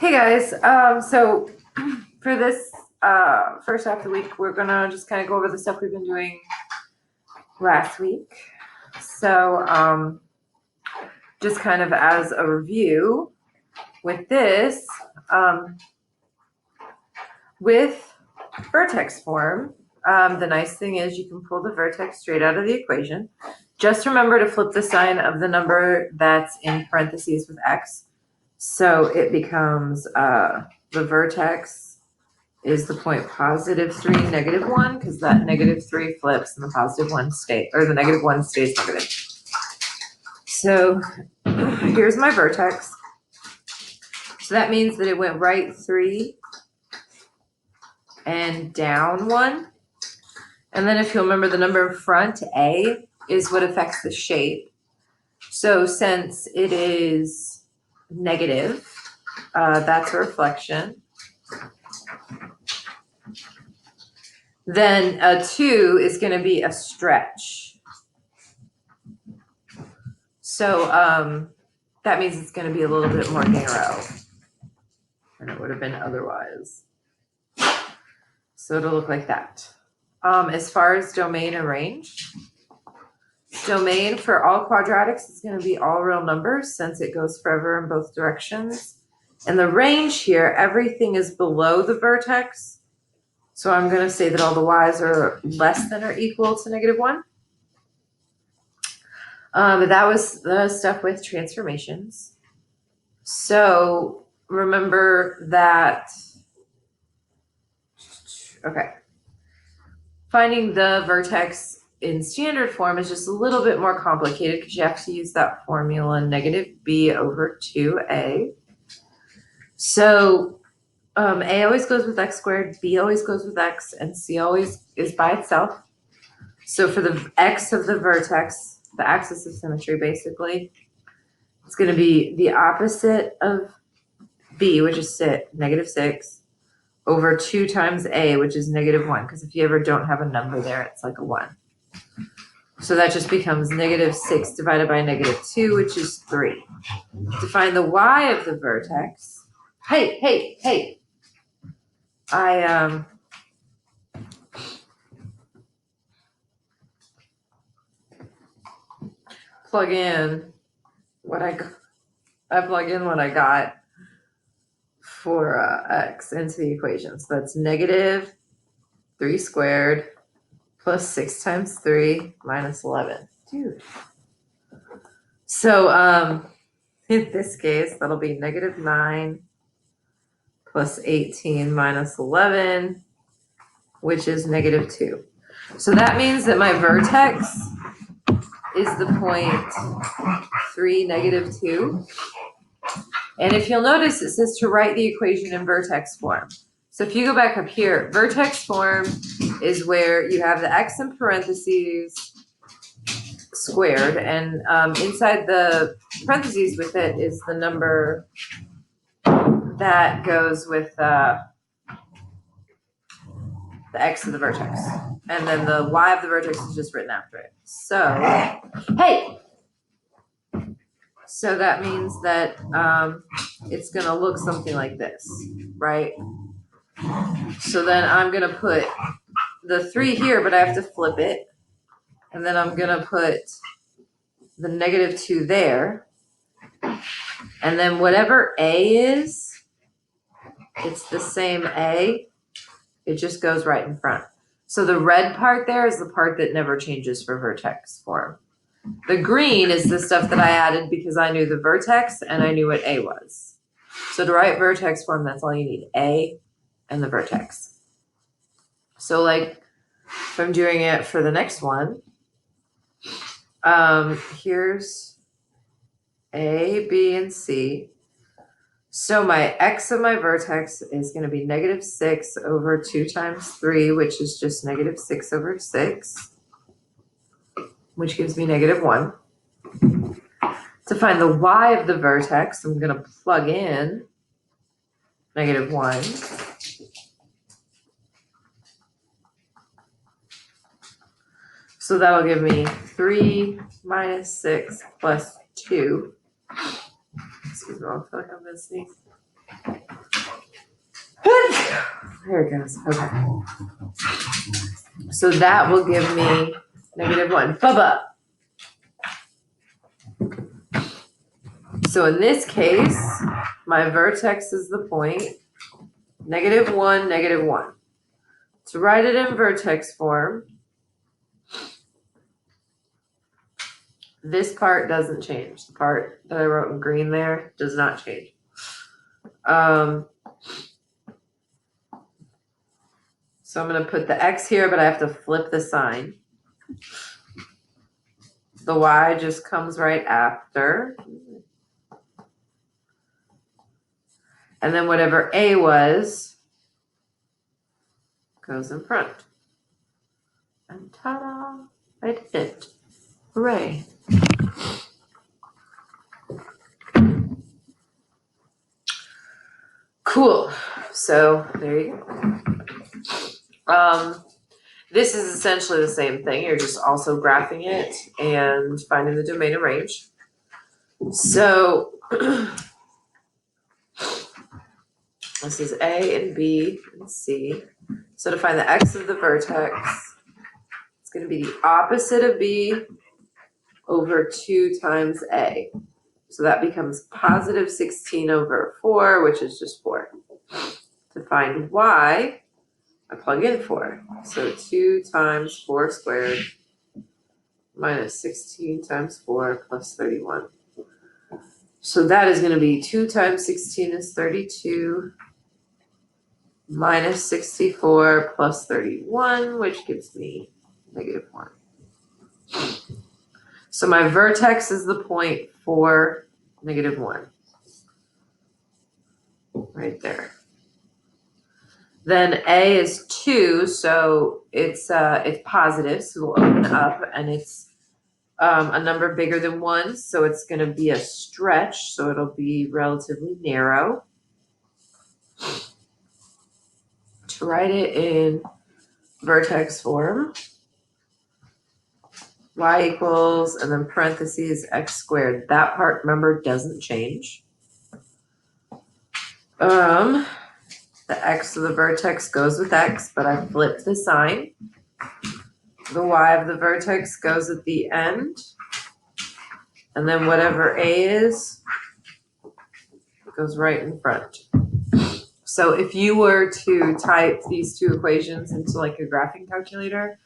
Hey guys, so for this first half of the week, we're gonna just kind of go over the stuff we've been doing last week. So just kind of as a review with this, with vertex form, the nice thing is you can pull the vertex straight out of the equation. Just remember to flip the sign of the number that's in parentheses with x. So it becomes the vertex is the point +3, -1, because that -3 flips and the +1 stays, or the -1 stays negative. So here's my vertex. So that means that it went right 3 and down 1. And then if you'll remember, the number in front, A, is what affects the shape. So since it is negative, that's a reflection. Then a 2 is going to be a stretch. So that means it's going to be a little bit more narrow than it would have been otherwise. So it'll look like that. As far as domain and range, domain for all quadratics is going to be all real numbers since it goes forever in both directions. And the range here, everything is below the vertex. So I'm going to say that all the y's are less than or equal to -1. But that was the stuff with transformations. So remember that, okay, finding the vertex in standard form is just a little bit more complicated because you have to use that formula (b/2a). So a always goes with x squared, b always goes with x, and c always is by itself. So for the x of the vertex, the axis of symmetry basically, it's going to be the opposite of b, which is -6, over 2 times a, which is -1, because if you ever don't have a number there, it's like a 1. So that just becomes -6 divided by -2, which is 3. To find the y of the vertex, hey! I plug in what I got for x into the equation. So that's -3 squared plus 6 times 3 minus 11. Dude. So in this case, that'll be -9 plus 18 minus 11, which is -2. So that means that my vertex is the point 3, -2. And if you'll notice, it says to write the equation in vertex form. So if you go back up here, vertex form is where you have the x in parentheses squared, and inside the parentheses with it is the number that goes with the x of the vertex. And then the y of the vertex is just written after it. So, hey! So that means that it's going to look something like this, right? So then I'm going to put the 3 here, but I have to flip it. And then I'm going to put the -2 there. And then whatever A is, it's the same A. It just goes right in front. So the red part there is the part that never changes for vertex form. The green is the stuff that I added because I knew the vertex and I knew what A was. So to write vertex form, that's all you need, A and the vertex. So like if I'm doing it for the next one, here's A, B, and C. So my x of my vertex is going to be -6 over 2 times 3, which is just -6 over 6, which gives me -1. To find the y of the vertex, I'm going to plug in -1. So that'll give me 3 minus 6 plus 2. Excuse me, I feel like I'm going to sneeze. There it goes. Okay. So that will give me -1. Bubba. So in this case, my vertex is the point, -1, -1. To write it in vertex form, this part doesn't change. The part that I wrote in green there does not change. So I'm going to put the X here, but I have to flip the sign. The Y just comes right after. And then whatever A was goes in front. And ta-da, I did it. Hooray. Cool. So there you go. This is essentially the same thing. You're just also graphing it and finding the domain and range. So this is A and B and C. So to find the X of the vertex, it's going to be the opposite of B over 2 times A. So that becomes +16 over 4, which is just 4. To find Y, I plug in 4. So 2 times 4 squared minus 16 times 4 plus 31. So that is going to be 2 times 16 is 32 minus 64 plus 31, which gives me -1. So my vertex is the point for -1. Right there. Then A is 2, so it's positive, so we'll open up, and it's a number bigger than 1, so it's going to be a stretch, so it'll be relatively narrow. To write it in vertex form, y equals, and then parentheses x squared. That part, remember, doesn't change. The x of the vertex goes with x, but I flipped the sign. The y of the vertex goes at the end. And then whatever A is, goes right in front. So if you were to type these two equations into like a graphing calculator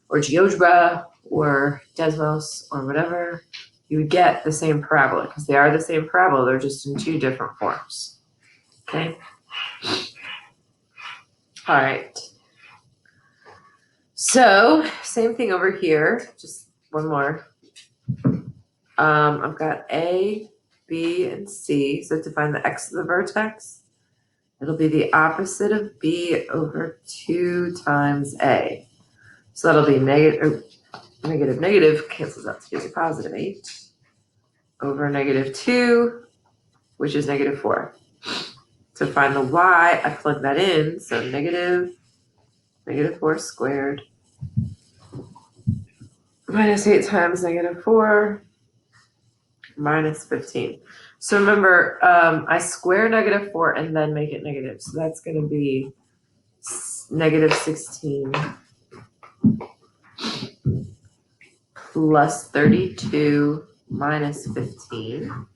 or GeoGebra or Desmos or whatever, you would get the same parabola because they are the same parabola. They're just in 2 different forms. Okay. All right. So same thing over here, just one more. I've got A, B, and C. So to find the x of the vertex, it'll be the opposite of B over 2 times A. So that'll be negative, cancels out to be a positive 8 over -2, which is -4. To find the y, I plug that in, so -4 squared minus 8 times -4 minus 15. So remember, I square -4 and then make it negative. So that's going to be -16 plus 32 minus 15,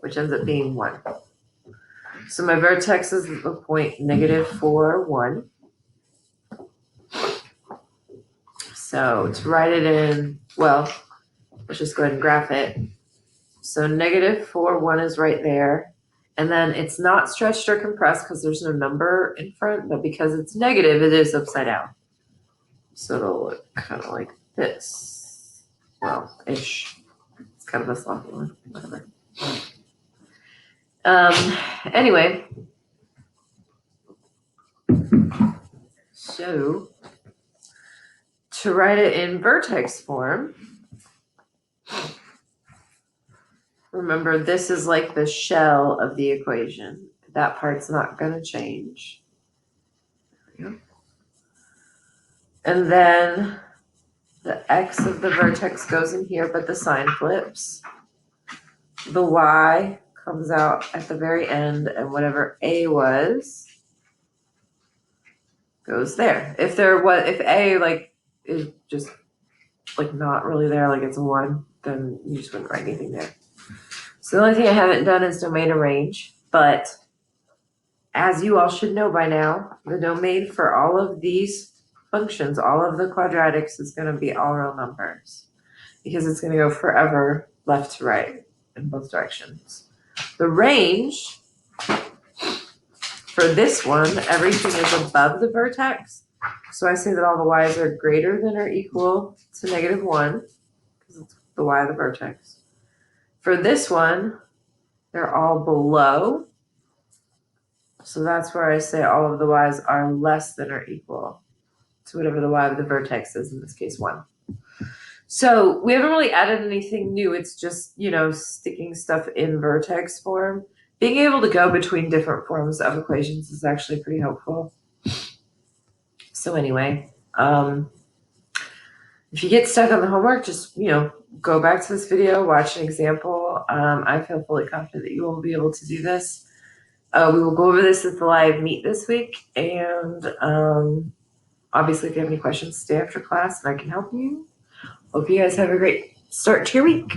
which ends up being 1. So my vertex is the point -4, 1. So to write it in, well, let's just go ahead and graph it. So -4, 1 is right there. And then it's not stretched or compressed because there's no number in front, but because it's negative, it is upside down. So it'll look kind of like this. Well, ish. It's kind of a sloppy one, whatever. Anyway, so to write it in vertex form, remember this is like the shell of the equation. That part's not going to change. There we go. And then the x of the vertex goes in here, but the sign flips. The y comes out at the very end, and whatever A was goes there. If A like is just like not really there, like it's a 1, then you just wouldn't write anything there. So the only thing I haven't done is domain arrange, but as you all should know by now, the domain for all of these functions, all of the quadratics, is going to be all real numbers because it's going to go forever left to right in both directions. The range for this one, everything is above the vertex. So I say that all the y's are greater than or equal to -1 because it's the y of the vertex. For this one, they're all below. So that's where I say all of the y's are less than or equal to whatever the y of the vertex is, in this case 1. So we haven't really added anything new. It's just, sticking stuff in vertex form. Being able to go between different forms of equations is actually pretty helpful. So anyway, if you get stuck on the homework, just, go back to this video, watch an example. I feel fully confident that you will be able to do this. We will go over this at the live meet this week, and obviously if you have any questions, stay after class and I can help you. Hope you guys have a great start to your week.